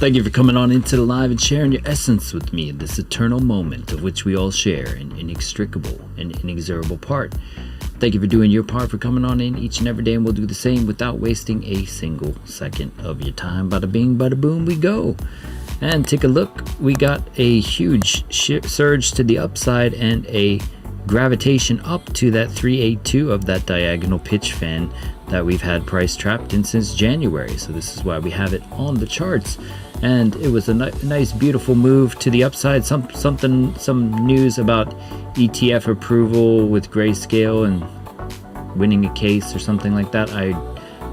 Thank you for coming on into the live and sharing your essence with me in this eternal moment of which we all share an inextricable and inexorable part. Thank you for doing your part, for coming on in each and every day, and we'll do the same without wasting a single second of your time. Bada bing, bada boom, we go. And take a look. We got a huge surge to the upside and a gravitation up to that 382 of that diagonal pitch fan that we've had price trapped in since January. So this is why we have it on the charts. And it was a nice, beautiful move to the upside. Some news about ETF approval with Grayscale and winning a case or something like that. I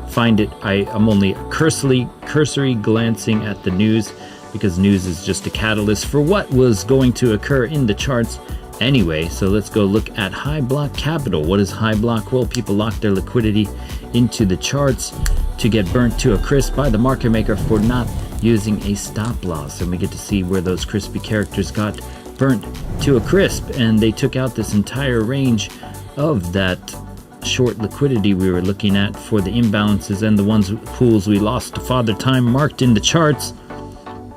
find it, I'm only cursory glancing at the news, because news is just a catalyst for what was going to occur in the charts anyway. So let's go look at high block capital. What is high block? Well, people lock their liquidity into the charts to get burnt to a crisp by the market maker for not using a stop loss, and we get to see where those crispy characters got burnt to a crisp, and they took out this entire range of that short liquidity we were looking at for the imbalances and the pools we lost to Father Time marked in the charts.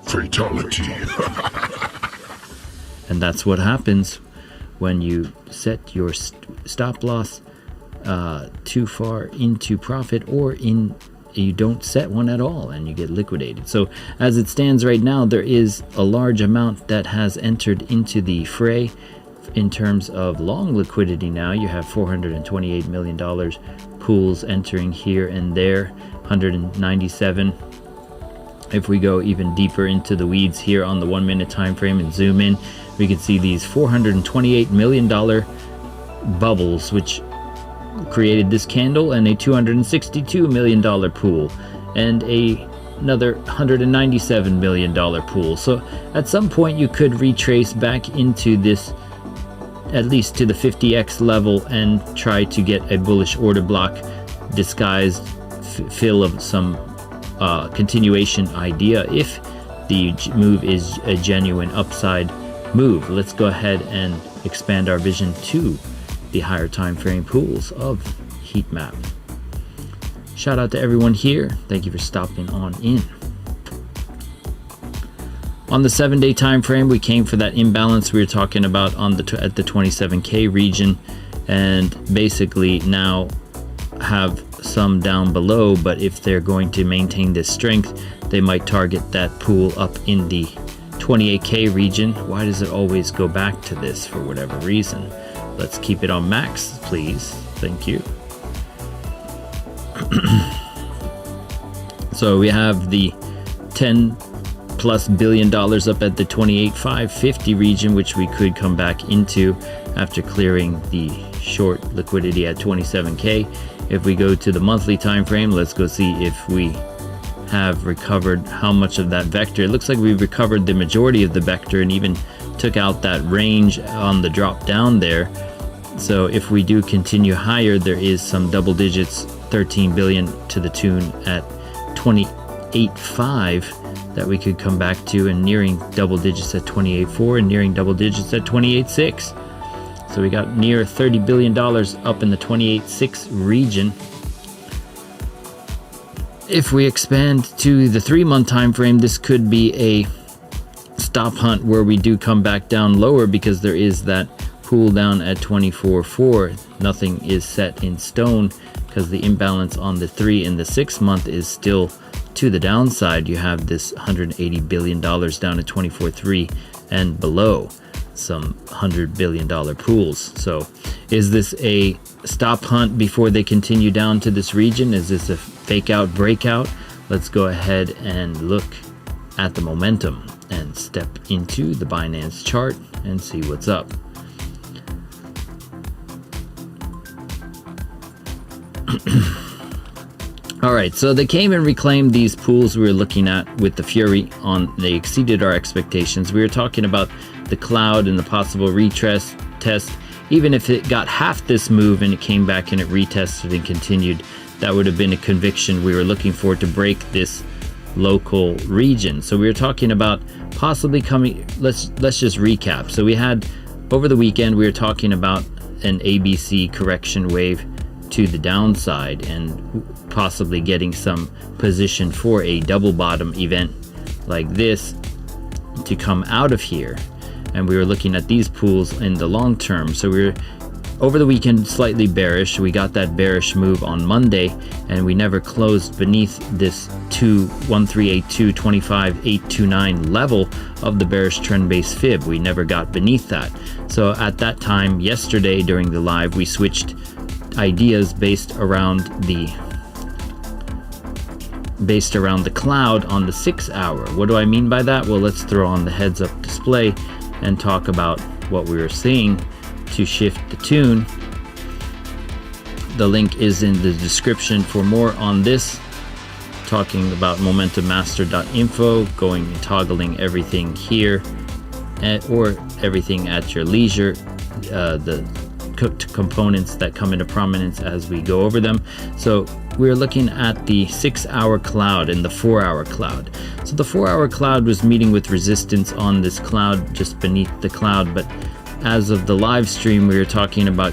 Fatality. And that's what happens when you set your stop loss too far into profit, or you don't set one at all and you get liquidated. So as it stands right now, there is a large amount that has entered into the fray in terms of long liquidity. Now you have $428 million pools entering here and there, 197. If we go even deeper into the weeds here on the 1 minute time frame and zoom in, we can see these $428 million bubbles, which created this candle, and a $262 million pool, and another $197 million pool. So at some point you could retrace back into this, at least to the 50x level, and try to get a bullish order block disguised fill of some continuation idea if the move is a genuine upside move. Let's go ahead and expand our vision to the higher time frame pools of heat map. Shout out to everyone here. Thank you for stopping on in. On the 7-day time frame, we came for that imbalance we were talking about on at the 27K region, and basically now have some down below, but if they're going to maintain this strength, they might target that pool up in the 28K region. Why does it always go back to this for whatever reason? Let's keep it on max, please. Thank you. So we have the $10+ billion up at the 28,550 region, which we could come back into after clearing the short liquidity at 27K. If we go to the monthly time frame, let's go see if we have recovered how much of that vector. It looks like we've recovered the majority of the vector and even took out that range on the drop down there. So if we do continue higher, there is some double digits, 13 billion to the tune at 28.5 that we could come back to, and nearing double digits at 28.4 and nearing double digits at 28.6. So we got near $30 billion up in the 28.6 region. If we expand to the 3-month time frame, this could be a stop hunt where we do come back down lower, because there is that pool down at 24.4. Nothing is set in stone, because the imbalance on the 3 and the 6 month is still to the downside. You have this $180 billion down at 24.3 and below, some $100 billion pools. So is this a stop hunt before they continue down to this region? Is this a fake out breakout? Let's go ahead and look at the momentum and step into the Binance chart and see what's up. All right, so they came and reclaimed these pools we were looking at with the Fury on. They exceeded our expectations. We were talking about the cloud and the possible retest test. Even if it got half this move and it came back and it retested and continued, that would have been a conviction we were looking for to break this local region. So we were talking about possibly coming, let's just recap. So we had, over the weekend, we were talking about an ABC correction wave to the downside and possibly getting some position for a double bottom event like this to come out of here. And we were looking at these pools in the long term. So we were over the weekend slightly bearish. We got that bearish move on Monday, and we never closed beneath this 1382.25.829 level of the bearish trend base fib. We never got beneath that. So at that time yesterday during the live, we switched ideas based around the cloud on the 6 hour. What do I mean by that? Well, let's throw on the heads up display and talk about what we were seeing to shift the tune. The link is in the description for more on this, talking about momentummaster.info, going and toggling everything here or everything at your leisure, the components that come into prominence as we go over them. So we're looking at the 6 hour cloud and the 4 hour cloud. So the 4 hour cloud was meeting with resistance on this cloud just beneath the cloud, but as of the live stream, we were talking about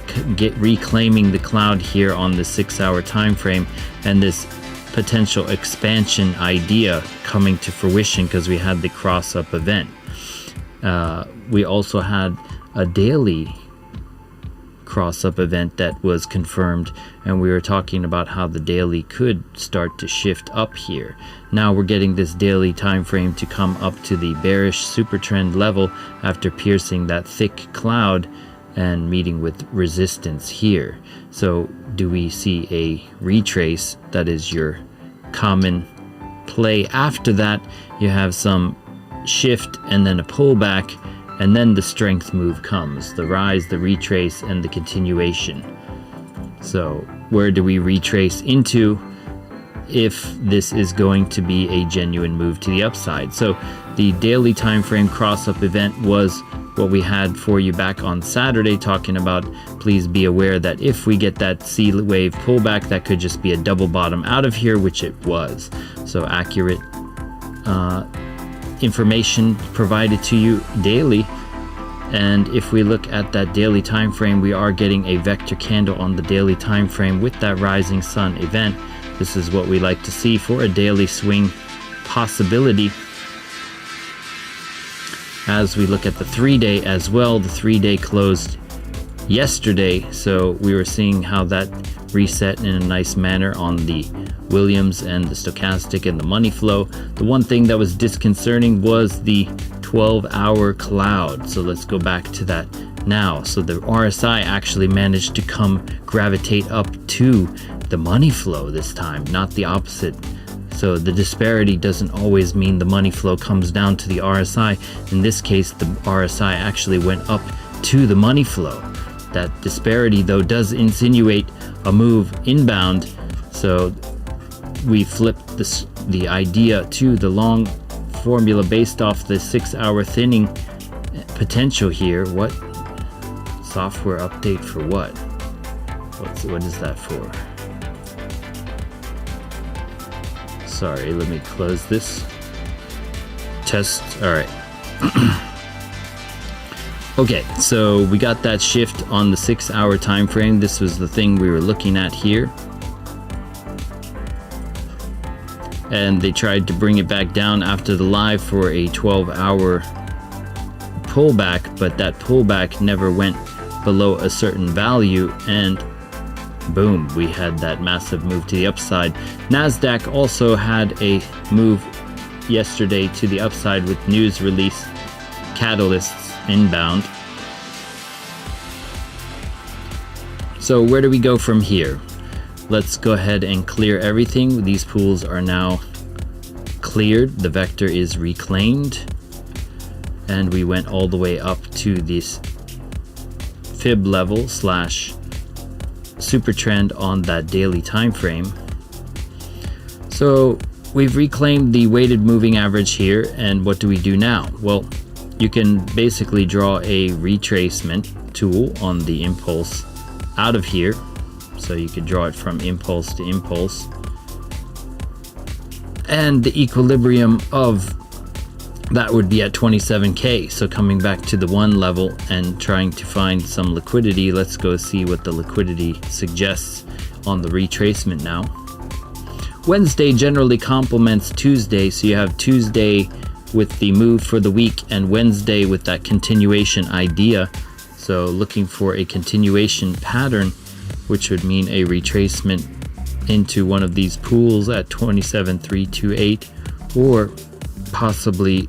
reclaiming the cloud here on the 6 hour time frame, and this potential expansion idea coming to fruition because we had the cross up event. We also had a daily cross up event that was confirmed, and we were talking about how the daily could start to shift up here. Now we're getting this daily time frame to come up to the bearish super trend level after piercing that thick cloud and meeting with resistance here. So do we see a retrace? That is your common play. After that, you have some shift and then a pullback, and then the strength move comes, the rise, the retrace, and the continuation. So where do we retrace into if this is going to be a genuine move to the upside? So the daily time frame cross up event was what we had for you back on Saturday, talking about please be aware that if we get that C wave pullback, that could just be a double bottom out of here, which it was. So accurate information provided to you daily. And if we look at that daily time frame, we are getting a vector candle on the daily time frame with that rising sun event. This is what we like to see for a daily swing possibility. As we look at the 3-day as well, the 3-day closed yesterday, so we were seeing how that reset in a nice manner on the Williams and the stochastic and the money flow. The one thing that was disconcerting was the 12-hour cloud. So let's go back to that now. So the RSI actually managed to gravitate up to the money flow this time, not the opposite. So the disparity doesn't always mean the money flow comes down to the RSI. In this case, the RSI actually went up to the money flow. That disparity, though, does insinuate a move inbound. So we flipped the idea to the long formula based off the 6 hour thinning potential here. What software update for what? What is that for? Sorry, let me close this. Test. All right. Okay, so we got that shift on the 6 hour time frame. This was the thing we were looking at here. And they tried to bring it back down after the live for a 12-hour pullback, but that pullback never went below a certain value, and boom, we had that massive move to the upside. Nasdaq also had a move yesterday to the upside with news release catalysts inbound. So where do we go from here? Let's go ahead and clear everything. These pools are now cleared. The vector is reclaimed. And we went all the way up to this fib level / super trend on that daily time frame. So we've reclaimed the weighted moving average here. And what do we do now? Well, you can basically draw a retracement tool on the impulse out of here. So you could draw it from impulse to impulse. And the equilibrium of that would be at 27K. So coming back to the 1 level and trying to find some liquidity. Let's go see what the liquidity suggests on the retracement now. Wednesday generally complements Tuesday, so you have Tuesday with the move for the week and Wednesday with that continuation idea. So looking for a continuation pattern, which would mean a retracement into one of these pools at 27,328, or possibly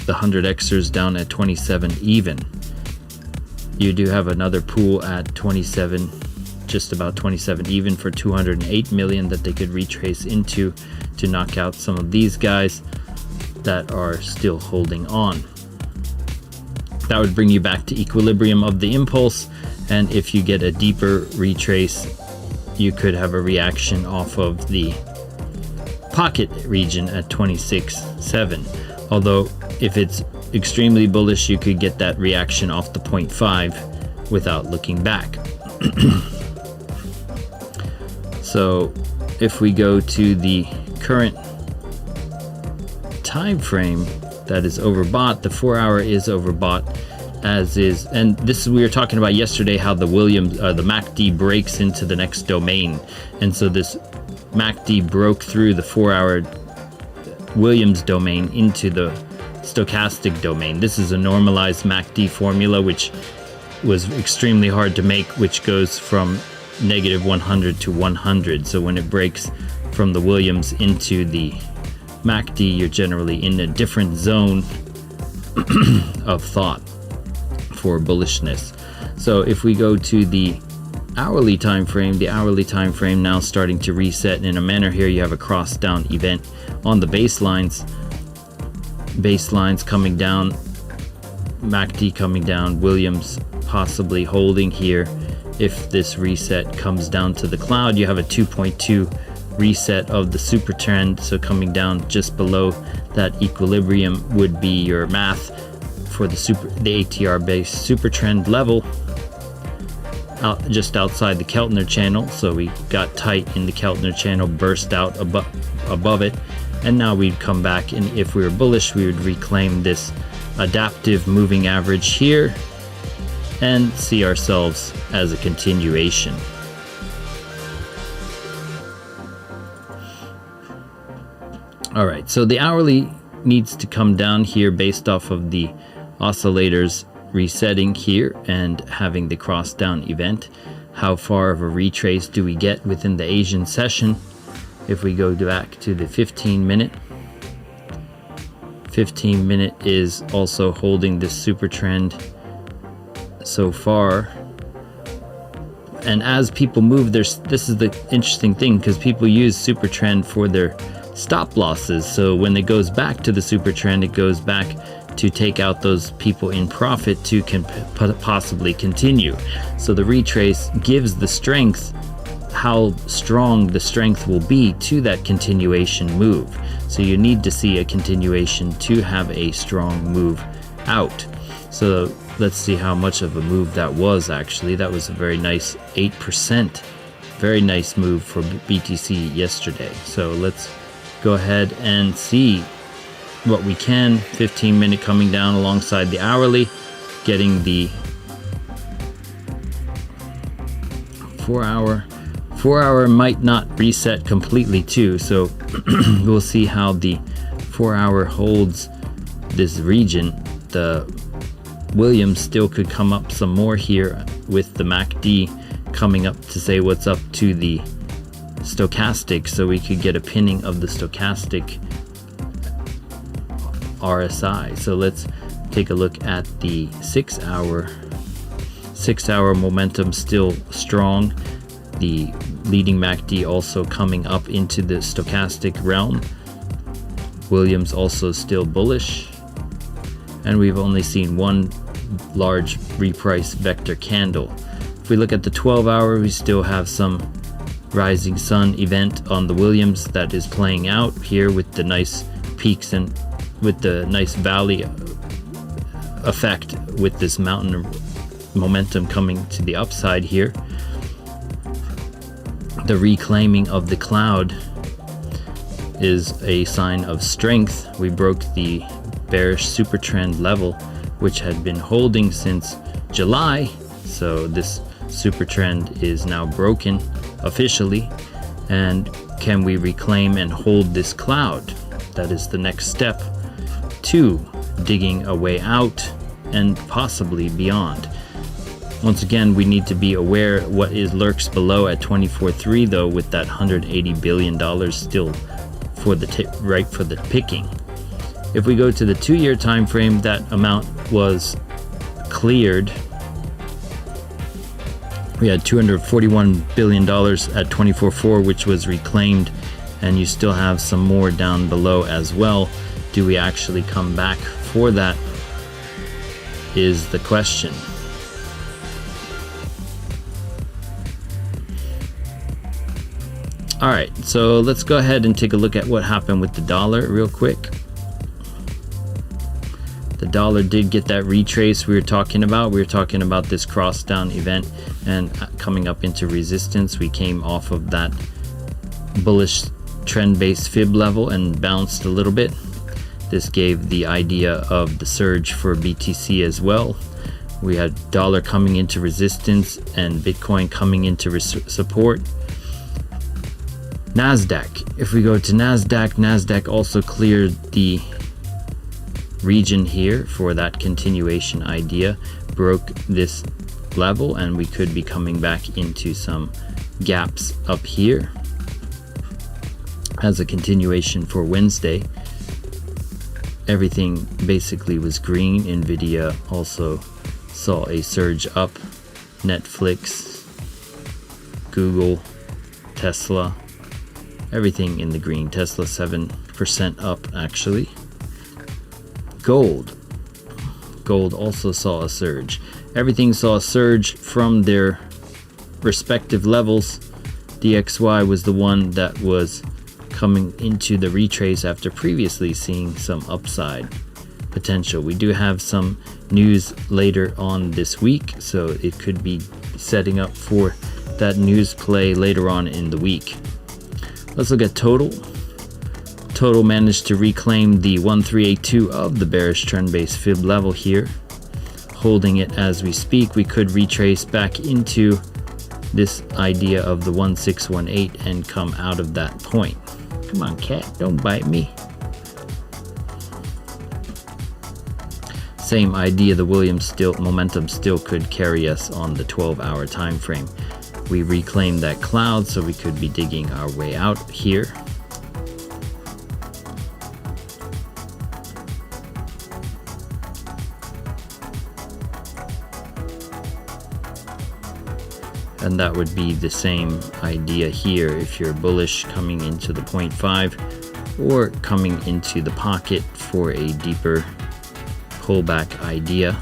the 100xers down at 27 even. You do have another pool at 27, just about 27 even for 208 million that they could retrace into to knock out some of these guys that are still holding on. That would bring you back to equilibrium of the impulse, and if you get a deeper retrace, you could have a reaction off of the pocket region at 26.7. Although if it's extremely bullish, you could get that reaction off the 0.5 without looking back. So if we go to the current time frame that is overbought, the 4 hour is overbought, as is, and this is, we were talking about yesterday how the the MACD breaks into the next domain, and so this MACD broke through the 4 hour Williams domain into the stochastic domain. This is a normalized MACD formula, which was extremely hard to make, which goes from negative 100 to 100. So when it breaks from the Williams into the MACD, you're generally in a different zone of thought for bullishness. So if we go to the hourly time frame, the hourly time frame now starting to reset in a manner. Here you have a cross down event on the baselines coming down, MACD coming down, Williams possibly holding here. If this reset comes down to the cloud, you have a 2.2 reset of the super trend, so coming down just below that equilibrium would be your math for the ATR based super trend level, just outside the Keltner channel. So we got tight in the Keltner channel, burst out above it, and now we'd come back, and if we were bullish, we would reclaim this adaptive moving average here and see ourselves as a continuation. All right, so the hourly needs to come down here based off of the oscillators resetting here and having the cross down event. How far of a retrace do we get within the Asian session? If we go back to the 15 minute is also holding this super trend so far. And as people move, this is the interesting thing, because people use super trend for their stop losses. So when it goes back to the super trend, it goes back to take out those people in profit to possibly continue. So the retrace gives the strength, how strong the strength will be to that continuation move. So you need to see a continuation to have a strong move out. So let's see how much of a move that was. Actually, that was a very nice 8%, very nice move for BTC yesterday. So let's go ahead and see what we can. 15 minute coming down alongside the hourly, getting the 4 hour. 4 hour might not reset completely too, so we'll see how the 4 hour holds this region. The Williams still could come up some more here with the MACD coming up to say what's up to the stochastic, so we could get a pinning of the stochastic RSI. So let's take a look at the 6 hour. 6 hour momentum still strong. The leading MACD also coming up into the stochastic realm. Williams also still bullish, and we've only seen one large reprice vector candle. If we look at the 12 hour, we still have some rising sun event on the Williams that is playing out here with the nice peaks and with the nice valley effect, with this mountain momentum coming to the upside here. The reclaiming of the cloud is a sign of strength. We broke the bearish super trend level, which had been holding since July. So this super trend is now broken officially and can we reclaim and hold this cloud? That is the next step to digging a way out and possibly beyond. Once again, we need to be aware what lurks below at 24.3 though, with that $180 billion still for the ripe for the picking. If we go to the 2-year time frame, that amount was cleared. We had $241 billion at 24.4, which was reclaimed, and you still have some more down below as well. Do we actually come back for that is the question. All right, so let's go ahead and take a look at what happened with the dollar real quick. The dollar did get that retrace we were talking about. We were talking about this cross down event and coming up into resistance. We came off of that bullish trend-based fib level and bounced a little bit. This gave the idea of the surge for BTC as well. We had dollar coming into resistance and Bitcoin coming into support. Nasdaq, if we go to Nasdaq also cleared the region here for that continuation idea, broke this level, and we could be coming back into some gaps up here as a continuation for Wednesday. Everything basically was green. Nvidia also saw a surge up. Netflix, Google, Tesla, everything in the green. Tesla 7% up actually. Gold also saw a surge. Everything saw a surge from their respective levels. DXY was the one that was coming into the retrace after previously seeing some upside potential. We do have some news later on this week, so it could be setting up for that news play later on in the week. Let's look at total. Total managed to reclaim the 1382 of the bearish trend-based fib level here, holding it as we speak. We could retrace back into this idea of the 1618 and come out of that point. Come on, cat, don't bite me. Same idea, the Williams momentum still could carry us on the 12-hour time frame. We reclaimed that cloud, so we could be digging our way out here. And that would be the same idea here if you're bullish coming into the 0.5 or coming into the pocket for a deeper pullback idea.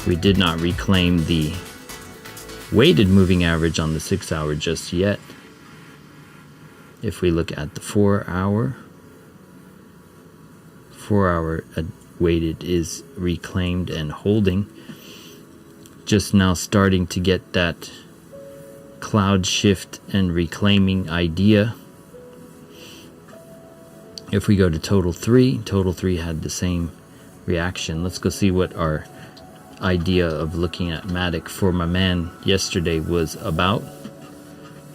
We did not reclaim the weighted moving average on the 6-hour just yet. If we look at the 4-hour, 4-hour weighted is reclaimed and holding. Just now starting to get that cloud shift and reclaiming idea. If we go to total 3 had the same reaction. Let's go see what our idea of looking at Matic for my man yesterday was about.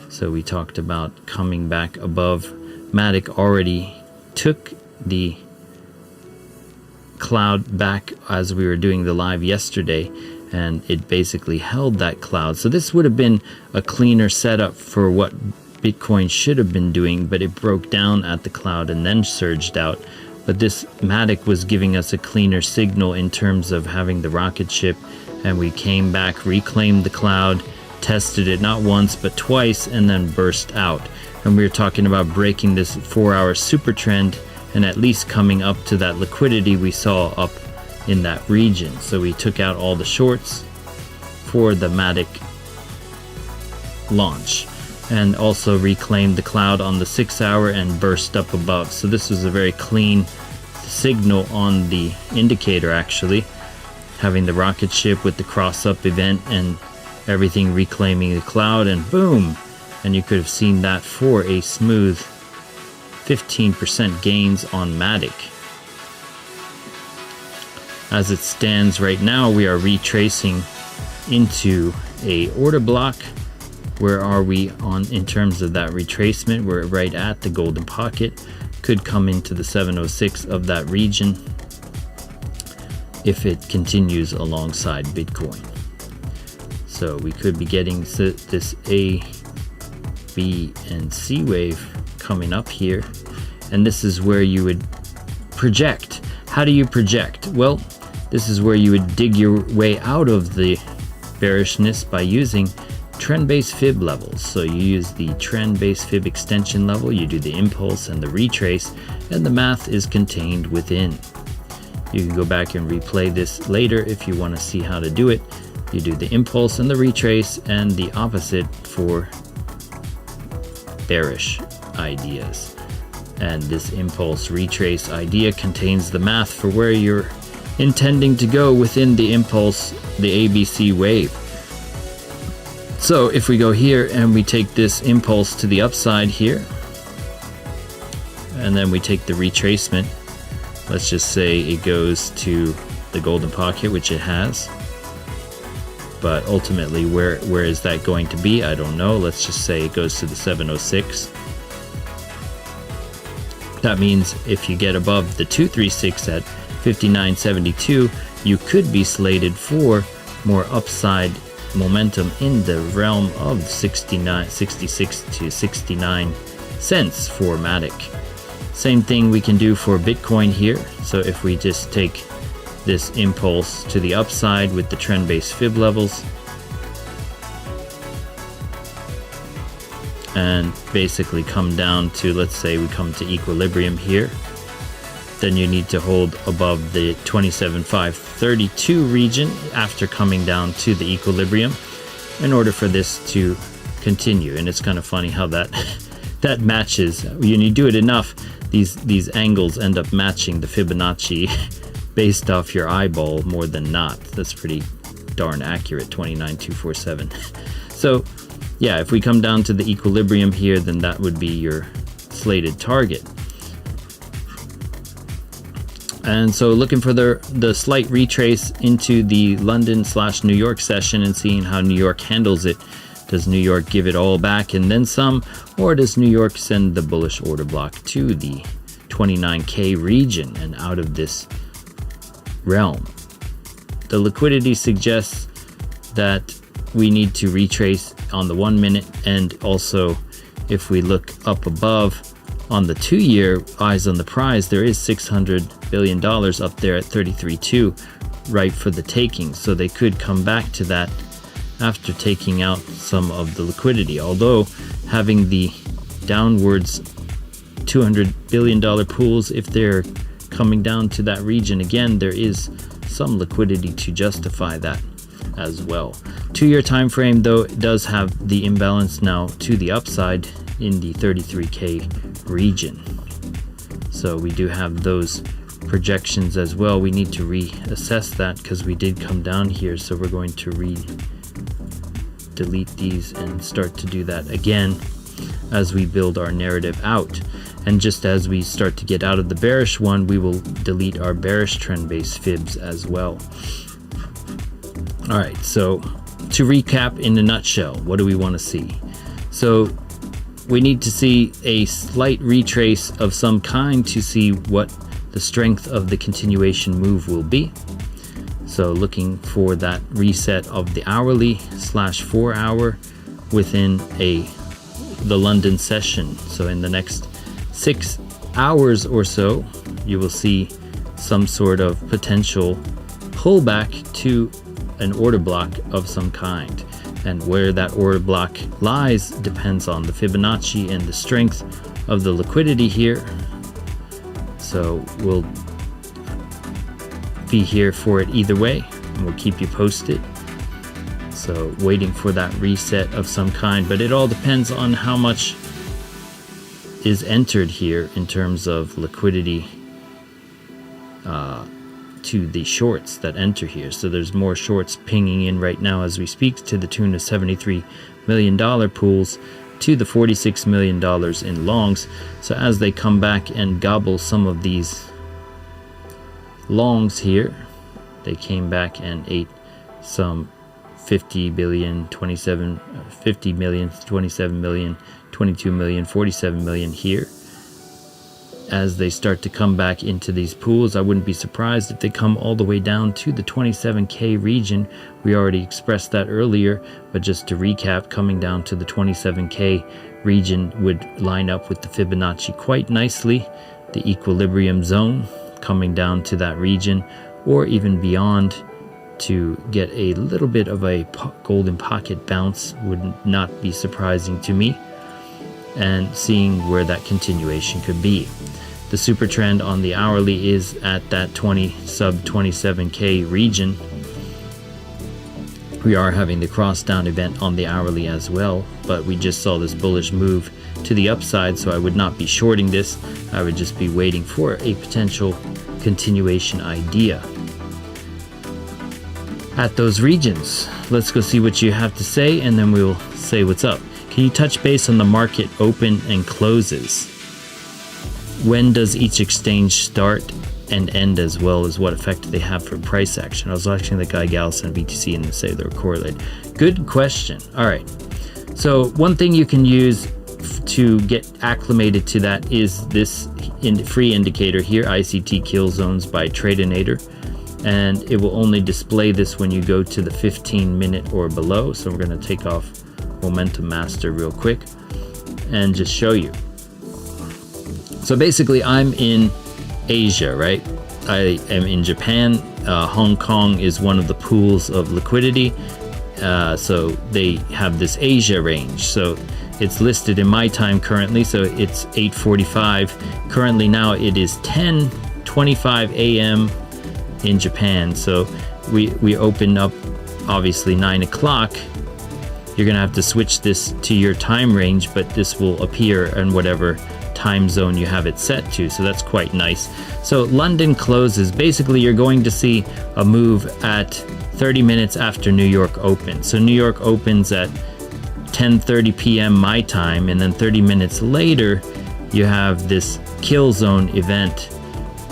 So we talked about coming back above. Matic already took the cloud back as we were doing the live yesterday, and it basically held that cloud. So this would have been a cleaner setup for what Bitcoin should have been doing, but it broke down at the cloud and then surged out. But this Matic was giving us a cleaner signal in terms of having the rocket ship, and we came back, reclaimed the cloud, tested it not once but twice, and then burst out. And we were talking about breaking this 4-hour super trend and at least coming up to that liquidity we saw up in that region. So we took out all the shorts for the Matic launch and also reclaimed the cloud on the 6-hour and burst up above. So this was a very clean signal on the indicator, actually having the rocket ship with the cross up event and everything reclaiming the cloud, and boom, and you could have seen that for a smooth 15% gains on Matic. As it stands right now, we are retracing into a order block Where are we on in terms of that retracement? We're right at the golden pocket. Could come into the 706 of that region if it continues alongside Bitcoin. So we could be getting this A, B, and C wave coming up here. And this is where you would project. How do you project? Well, this is where you would dig your way out of the bearishness by using trend-based fib levels. So you use the trend-based fib extension level, you do the impulse and the retrace, and the math is contained within. You can go back and replay this later if you want to see how to do it. You do the impulse and the retrace, and the opposite for bearish ideas. And this impulse retrace idea contains the math for where you're intending to go within the impulse, the ABC wave. So if we go here and we take this impulse to the upside here, and then we take the retracement, let's just say it goes to the golden pocket, which it has. But ultimately, where is that going to be? I don't know. Let's just say it goes to the 706. That means if you get above the 236 at 59.72, you could be slated for more upside momentum in the realm of 66 to 69 cents for Matic. Same thing we can do for Bitcoin here. So if we just take this impulse to the upside with the trend-based fib levels and basically come down to, let's say we come to equilibrium here, then you need to hold above the 27.532 region after coming down to the equilibrium in order for this to continue. And it's kind of funny how that that matches. When you do it enough, these angles end up matching the Fibonacci based off your eyeball more than not. That's pretty darn accurate, 29.247. So yeah, if we come down to the equilibrium here, then that would be your slated target. And so looking for the slight retrace into the London/New York session and seeing how New York handles it. Does New York give it all back and then some, or does New York send the bullish order block to the 29K region and out of this realm? The liquidity suggests that we need to retrace on the 1 minute, and also if we look up above on the 2-year, eyes on the prize, there is $600 billion up there at 33.2, right for the taking. So they could come back to that after taking out some of the liquidity. Although having the downwards $200 billion pools, if they're coming down to that region again, there is some liquidity to justify that as well. 2-year time frame though does have the imbalance now to the upside in the 33K region. So we do have those projections as well. We need to reassess that because we did come down here, so we're going to delete these and start to do that again as we build our narrative out. And just as we start to get out of the bearish one, we will delete our bearish trend-based fibs as well. All right, so to recap in a nutshell, what do we want to see? So we need to see a slight retrace of some kind to see what the strength of the continuation move will be. So looking for that reset of the hourly/4 hour within the London session. So in the next 6 hours or so, you will see some sort of potential pullback to an order block of some kind. And where that order block lies depends on the Fibonacci and the strength of the liquidity here. So we'll be here for it either way, and we'll keep you posted. So waiting for that reset of some kind, but it all depends on how much is entered here in terms of liquidity to the shorts that enter here. So there's more shorts pinging in right now as we speak, to the tune of $73 million pools to the $46 million in longs. So as they come back and gobble some of these longs here, they came back and ate some 50 billion, 27, 50 million, 27 million, 22 million, 47 million here. As they start to come back into these pools, I wouldn't be surprised if they come all the way down to the 27K region. We already expressed that earlier, but just to recap, coming down to the 27K region would line up with the Fibonacci quite nicely. The equilibrium zone coming down to that region, or even beyond, to get a little bit of a golden pocket bounce would not be surprising to me, and seeing where that continuation could be. The super trend on the hourly is at that sub 27K region. We are having the cross down event on the hourly as well, but we just saw this bullish move to the upside, so I would not be shorting this. I would just be waiting for a potential continuation idea at those regions. Let's go see what you have to say, and then we'll say what's up. Can you touch base on the market open and closes? When does each exchange start and end, as well as what effect they have for price action? I was watching the 𝗥𝗲𝗹𝗁 and BTC and they say they're correlated. Good question. All right. So one thing you can use to get acclimated to that is this free indicator here, ICT kill zones by Tradinator. And it will only display this when you go to the 15-minute or below. So we're going to take off Momentum Master real quick and just show you. So basically I'm in Asia, right? I am in Japan. Hong Kong is one of the pools of liquidity. So they have this Asia range. So it's listed in my time currently. So it's 8:45. Currently now it is 10:25 a.m. in Japan. So we open up obviously 9 o'clock. You're gonna have to switch this to your time range, but this will appear in whatever time zone you have it set to, so that's quite nice. So London closes. Basically you're going to see a move at 30 minutes after New York opens. So New York opens at 10:30 p.m. my time, and then 30 minutes later you have this kill zone event,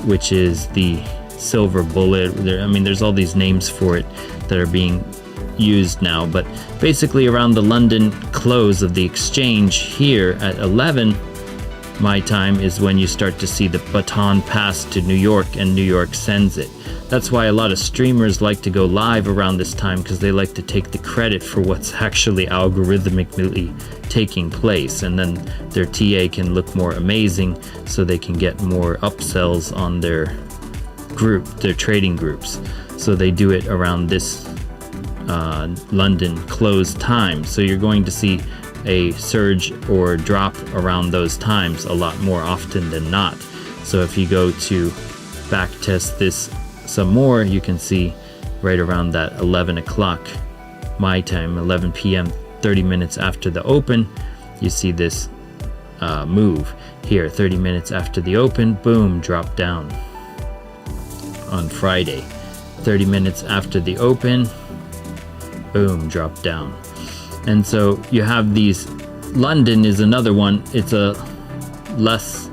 which is the silver bullet. I mean, there's all these names for it that are being used now, but basically around the London close of the exchange here at 11 my time is when you start to see the baton pass to New York, and New York sends it. That's why a lot of streamers like to go live around this time, because they like to take the credit for what's actually algorithmically taking place, and then their TA can look more amazing, so they can get more upsells on their group, their trading groups. So they do it around this London close time. So you're going to see a surge or drop around those times a lot more often than not. So if you go to back test this some more, you can see right around that 11 o'clock my time, 11 p.m., 30 minutes after the open, you see this move here. 30 minutes after the open, boom, drop down on Friday. 30 minutes after the open, boom, drop down. And so you have these. London is another one. It's a less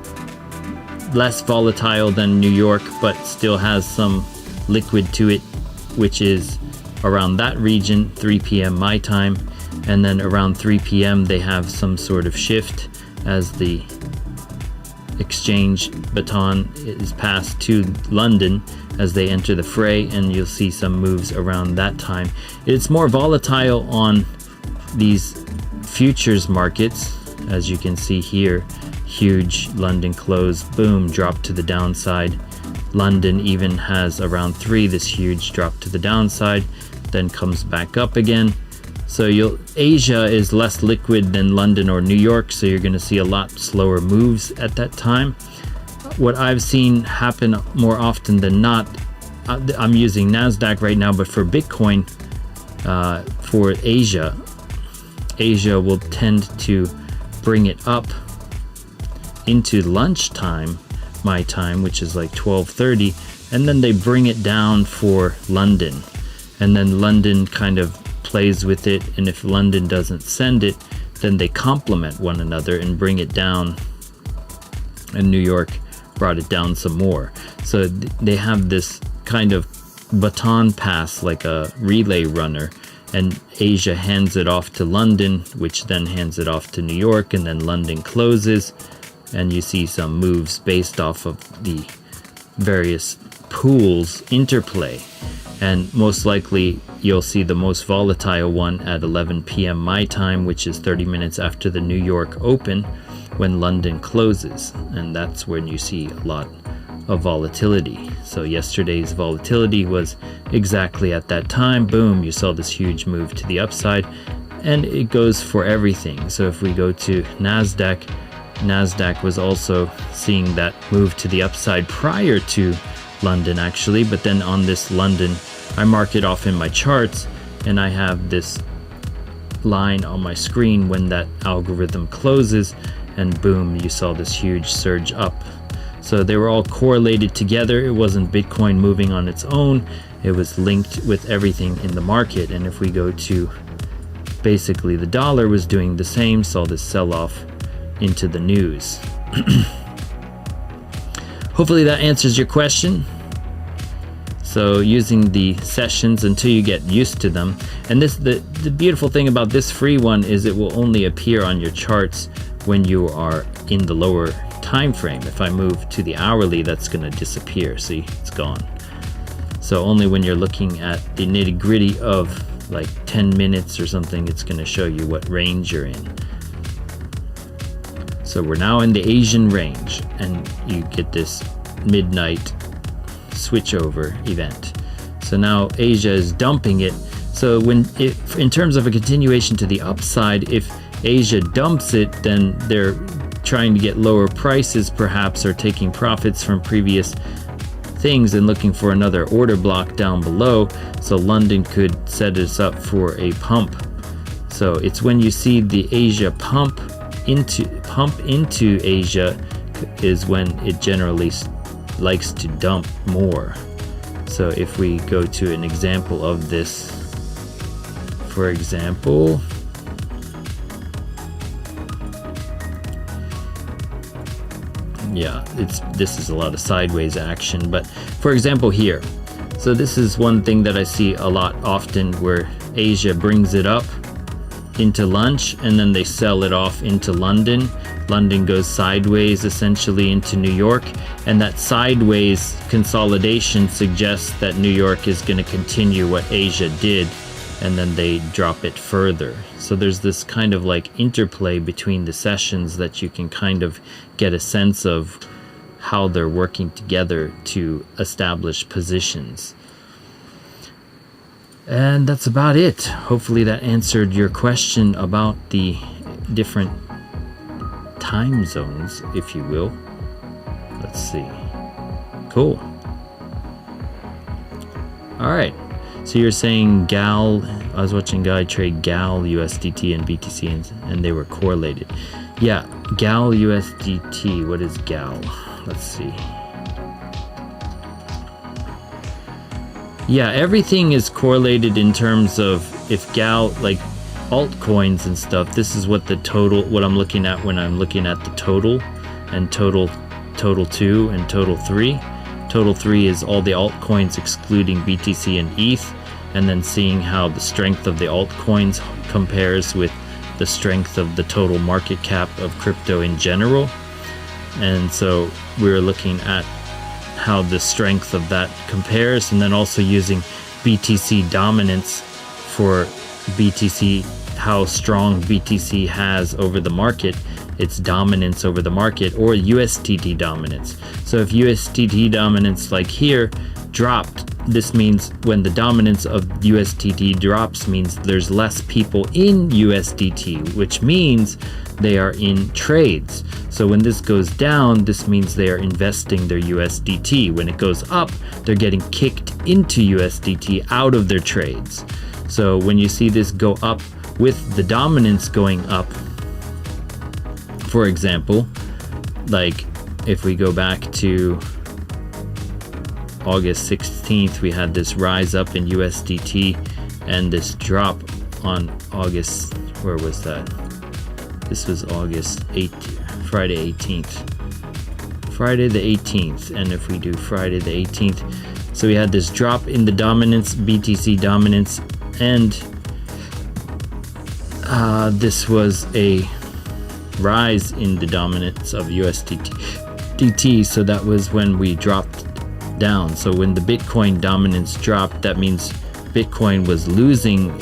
volatile than New York, but still has some liquid to it, which is around that region, 3 p.m. my time. And then around 3 p.m. they have some sort of shift as the exchange baton is passed to London as they enter the fray, and you'll see some moves around that time. It's more volatile on these futures markets, as you can see here. Huge London close, boom, drop to the downside. London even has around 3 this huge drop to the downside, then comes back up again. So Asia is less liquid than London or New York, so you're going to see a lot slower moves at that time. What I've seen happen more often than not, I'm using NASDAQ right now, but for Bitcoin, for Asia will tend to bring it up into lunchtime, my time, which is like 12:30, and then they bring it down for London, and then London kind of plays with it, and if London doesn't send it, then they complement one another and bring it down, and New York brought it down some more. So they have this kind of baton pass, like a relay runner, and Asia hands it off to London, which then hands it off to New York, and then London closes, and you see some moves based off of the various pools interplay. And most likely you'll see the most volatile one at 11 p.m. my time, which is 30 minutes after the New York Open, when London closes, and that's when you see a lot of volatility. So yesterday's volatility was exactly at that time. Boom, you saw this huge move to the upside, and it goes for everything. So if we go to NASDAQ was also seeing that move to the upside prior to London actually, but then on this London, I mark it off in my charts, and I have this line on my screen when that algorithm closes, and boom, you saw this huge surge up. So they were all correlated together. It wasn't Bitcoin moving on its own, it was linked with everything in the market. And if we go to basically the dollar was doing the same, saw this sell-off into the news. Hopefully that answers your question. So using the sessions until you get used to them, and the beautiful thing about this free one is it will only appear on your charts when you are in the lower time frame. If I move to the hourly, that's going to disappear. See, it's gone. So only when you're looking at the nitty-gritty of like 10 minutes or something, it's going to show you what range you're in. So we're now in the Asian range, and you get this midnight switchover event. So now Asia is dumping it. So in terms of a continuation to the upside, if Asia dumps it, then they're trying to get lower prices perhaps, or taking profits from previous things and looking for another order block down below. So London could set us up for a pump. So it's when you see the Asia pump into Asia is when it generally likes to dump more. So if we go to an example of this, for example, yeah, this is a lot of sideways action, but for example here, so this is one thing that I see a lot often, where Asia brings it up into lunch and then they sell it off into London. London goes sideways essentially into New York, and that sideways consolidation suggests that New York is going to continue what Asia did, and then they drop it further. So there's this kind of like interplay between the sessions that you can kind of get a sense of how they're working together to establish positions. And that's about it. Hopefully that answered your question about the different time zones, if you will. Let's see. Cool. All right. So you're saying GAL, I was watching a guy trade GAL USDT and BTC, and they were correlated. Yeah, GAL USDT. What is GAL? Let's see. Yeah, everything is correlated in terms of if GAL, like altcoins and stuff, this is what the total, what I'm looking at when I'm looking at the total, and total 2 and total 3. Total 3 is all the altcoins excluding BTC and ETH, and then seeing how the strength of the altcoins compares with the strength of the total market cap of crypto in general. And so we're looking at how the strength of that compares, and then also using BTC dominance for BTC, how strong BTC has over the market, its dominance over the market, or USDT dominance. So if USDT dominance, like here, dropped, this means when the dominance of USDT drops means there's less people in USDT, which means they are in trades. So when this goes down, this means they are investing their USDT. When it goes up, they're getting kicked into USDT out of their trades. So when you see this go up with the dominance going up, for example, like if we go back to August 16th, we had this rise up in USDT and this drop on August, where was that? This was August 8th, Friday 18th. Friday the 18th, and if we do Friday the 18th, so we had this drop in the dominance, BTC dominance, and this was a rise in the dominance of USDT, so that was when we dropped down. So when the Bitcoin dominance dropped, that means Bitcoin was losing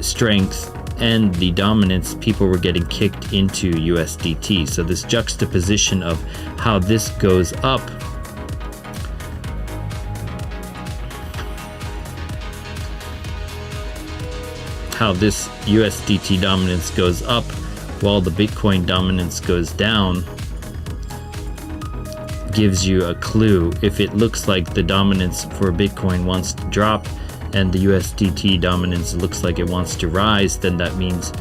strength and the dominance, people were getting kicked into USDT. So this juxtaposition of how this goes up how this USDT dominance goes up while the Bitcoin dominance goes down gives you a clue. If it looks like the dominance for Bitcoin wants to drop and the USDT dominance looks like it wants to rise, then that means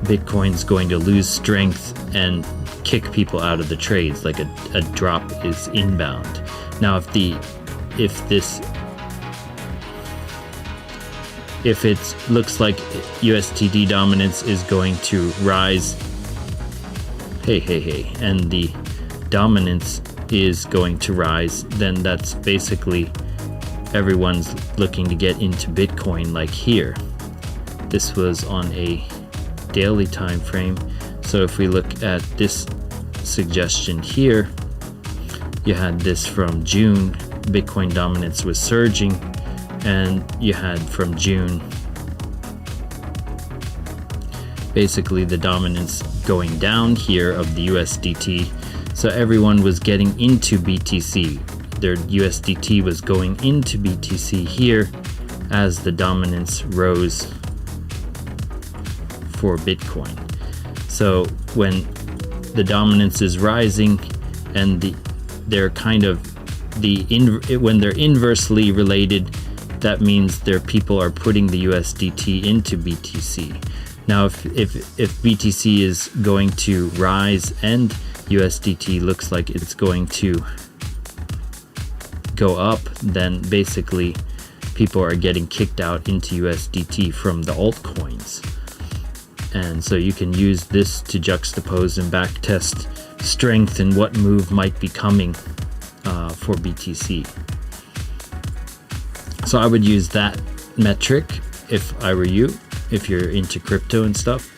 Bitcoin's going to lose strength and kick people out of the trades, like a drop is inbound. Now if it looks like USDT dominance is going to rise, and the dominance is going to rise, then that's basically everyone's looking to get into Bitcoin. Like here, this was on a daily time frame. So if we look at this suggestion here, you had this from June, Bitcoin dominance was surging, and you had from June basically the dominance going down here of the USDT. So everyone was getting into BTC. Their USDT was going into BTC here as the dominance rose for Bitcoin. So when the dominance is rising and when they're inversely related, that means their people are putting the USDT into BTC. Now if BTC is going to rise and USDT looks like it's going to go up, then basically people are getting kicked out into USDT from the altcoins. And so you can use this to juxtapose and backtest strength and what move might be coming for BTC. So I would use that metric if I were you, if you're into crypto and stuff.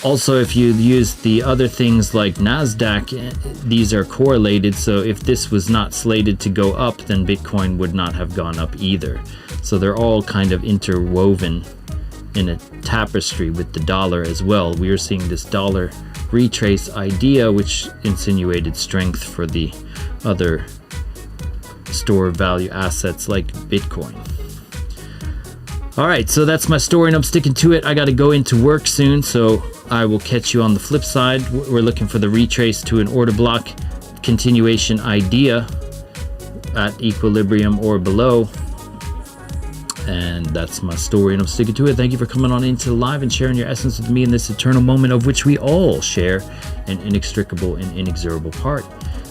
Also, if you use the other things like NASDAQ, these are correlated. So if this was not slated to go up, then Bitcoin would not have gone up either. So they're all kind of interwoven in a tapestry with the dollar as well. We are seeing this dollar retrace idea, which insinuated strength for the other store of value assets like Bitcoin. All right, so that's my story and I'm sticking to it. I got to go into work soon, so I will catch you on the flip side. We're looking for the retrace to an order block continuation idea at equilibrium or below. And that's my story and I'm sticking to it. Thank you for coming on into live and sharing your essence with me in this eternal moment of which we all share an inextricable and inexorable part.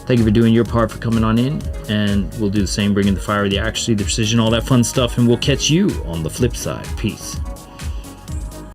Thank you for doing your part, for coming on in, and we'll do the same, bringing the fire, the accuracy, the precision, all that fun stuff, and we'll catch you on the flip side. Peace.